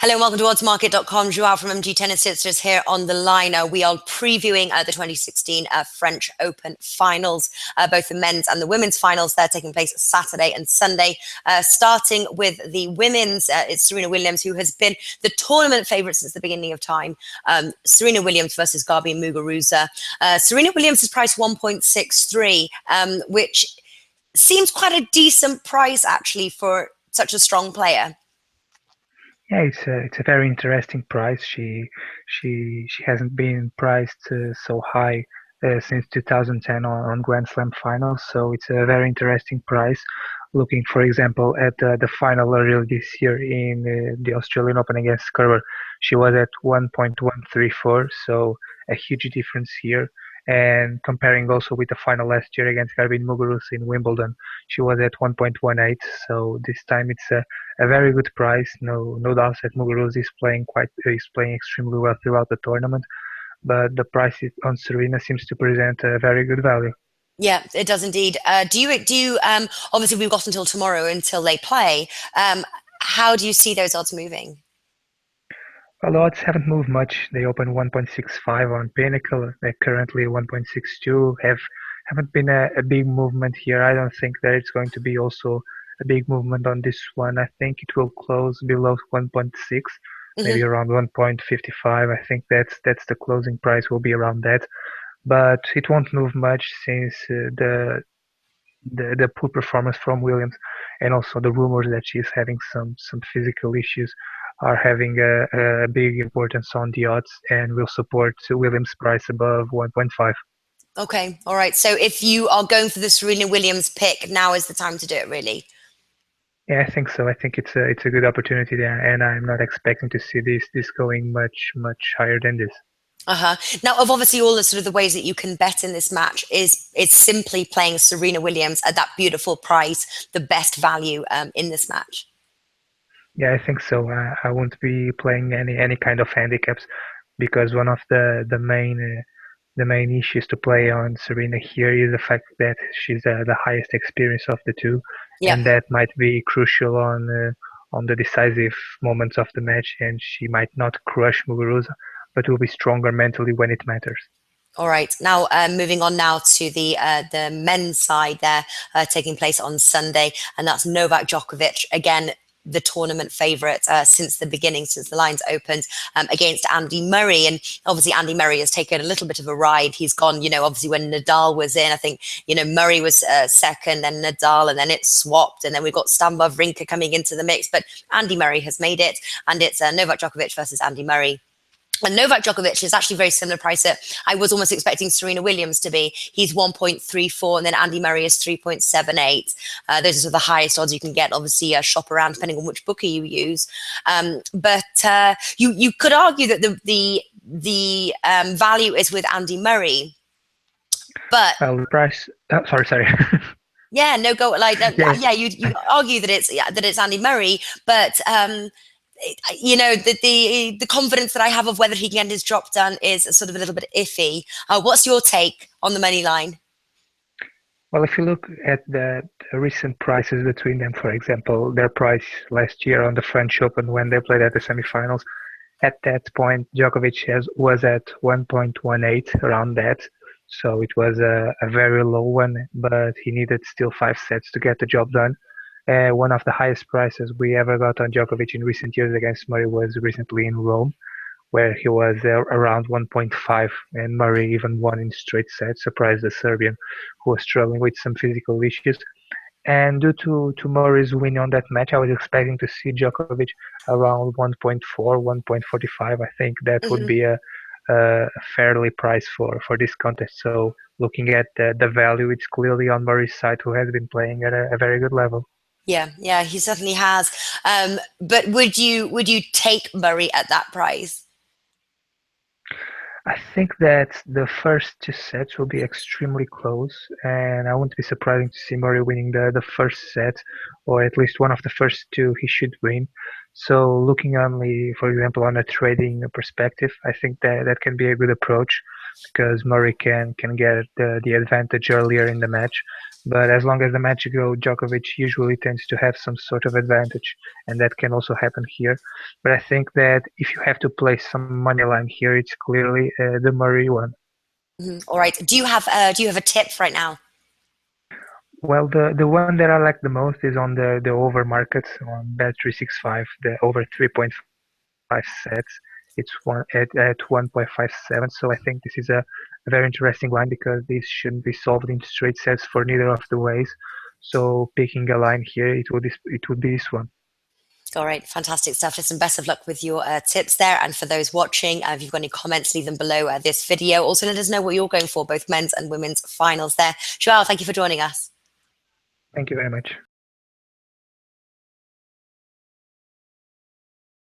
Hello and welcome to oddsmarket.com. Joao from MG Tennis Sisters here on the line. We are previewing the 2016 French Open finals, both the men's and the women's finals. They're taking place Saturday and Sunday. Starting with the women's, it's Serena Williams, who has been the tournament favourite since the beginning of time. Serena Williams versus Gabi Muguruza. Serena Williams is priced 1.63, which seems quite a decent price actually for such a strong player. Yeah, it's a very interesting price. She hasn't been priced so high since 2010 on Grand Slam finals, so it's a very interesting price. Looking, for example, at the final earlier this year in the Australian Open against Kerber, she was at 1.134, so a huge difference here. And comparing also with the final last year against Garbine Muguruza in Wimbledon, she was at 1.18. So this time it's a very good price. No doubt that Muguruza is playing extremely well throughout the tournament, but the price on Serena seems to present a very good value. Yeah, it does indeed. Do you obviously we've got until tomorrow until they play. How do you see those odds moving? Well, the odds haven't moved much. They open 1.65 on Pinnacle. They're currently 1.62. Haven't been a big movement here. I don't think that it's going to be also a big movement on this one. I think it will close below 1.6, maybe Hmm. around 1.55. I think that's the closing price will be around that. But it won't move much since the poor performance from Williams and also the rumors that she's having some physical issues are having a big importance on the odds and will support Williams' price above 1.5. Okay, all right. So if you are going for the Serena Williams pick, now is the time to do it, really. Yeah, I think so. I think it's a good opportunity there, and I'm not expecting to see this going much higher than this. Uh-huh. Now, of obviously all the sort of the ways that you can bet in this match is it's simply playing Serena Williams at that beautiful price, the best value in this match. Yeah, I think so. I won't be playing any kind of handicaps because one of the main issues to play on Serena here is the fact that she's the highest experience of the two, Yeah. and that might be crucial on the decisive moments of the match. And she might not crush Muguruza, but will be stronger mentally when it matters. All right. Now, moving on now to the men's side there, taking place on Sunday, and that's Novak Djokovic again, the tournament favourite since the beginning, since the lines opened, against Andy Murray. And obviously, Andy Murray has taken a little bit of a ride. He's gone, obviously when Nadal was in, I think, Murray was second, then Nadal, and then it swapped, and then we've got Stan Wawrinka coming into the mix. But Andy Murray has made it, and it's Novak Djokovic versus Andy Murray. And Novak Djokovic is actually very similar price that I was almost expecting Serena Williams to be. He's 1.34, and then Andy Murray is 3.78. Those are sort of the highest odds you can get. Obviously, shop around depending on which bookie you use. But you could argue that the value is with Andy Murray, but Well, the price. Sorry. yeah, no go like Yeah, yeah. You argue that it's Andy Murray, but the confidence that I have of whether he can get his drop done is sort of a little bit iffy. What's your take on the money line? well, if you look at the recent prices between them, for example, their price last year on the French Open when they played at the semifinals, at that point, Djokovic was at 1.18, around that. So it was a very low one, but he needed still 5 sets to get the job done. One of the highest prices we ever got on Djokovic in recent years against Murray was recently in Rome, where he was around 1.5, and Murray even won in straight sets, surprised the Serbian, who was struggling with some physical issues. And due to Murray's win on that match, I was expecting to see Djokovic around 1.4, 1.45. I think that would Hmm. be a fairly price for this contest. So looking at the value, it's clearly on Murray's side, who has been playing at a very good level. Yeah, yeah, he certainly has. But would you take Murray at that price? I think that the first 2 sets will be extremely close, and I wouldn't be surprised to see Murray winning the first set, or at least one of the first two he should win. So looking only, for example, on a trading perspective, I think that can be a good approach. because Murray can get the advantage earlier in the match. But as long as the match goes, Djokovic usually tends to have some sort of advantage, and that can also happen here. But I think that if you have to place some money line here, it's clearly the Murray one. All right. Do you have a tip right now? Well, the one that I like the most is on the over markets on Bet365, the over 3.5 sets. It's one at 1.57. So I think this is a very interesting line because this shouldn't be solved in straight sets for neither of the ways. So picking a line here, it would be this one. All right, fantastic stuff. Listen, best of luck with your tips there. And for those watching, if you've got any comments, leave them below this video. Also, let us know what you're going for, both men's and women's finals there. Joao, thank you for joining us. Thank you very much.